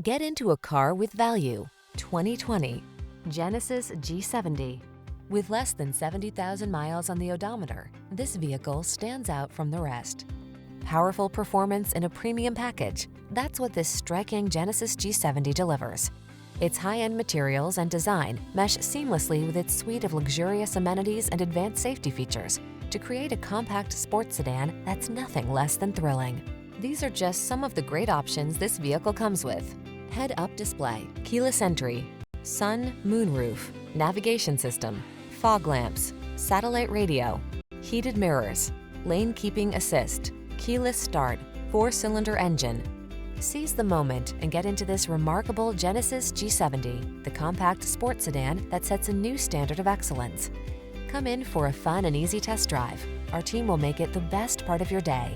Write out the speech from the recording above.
Get into a car with value. 2020 Genesis G70. With less than 70,000 miles on the odometer, this vehicle stands out from the rest. Powerful performance in a premium package. That's what this striking Genesis G70 delivers. Its high-end materials and design mesh seamlessly with its suite of luxurious amenities and advanced safety features to create a compact sports sedan that's nothing less than thrilling. These are just some of the great options this vehicle comes with: head-up display, keyless entry, sun, moonroof, navigation system, fog lamps, satellite radio, heated mirrors, lane keeping assist, keyless start, 4-cylinder engine. Seize the moment and get into this remarkable Genesis G70, the compact sports sedan that sets a new standard of excellence. Come in for a fun and easy test drive. Our team will make it the best part of your day.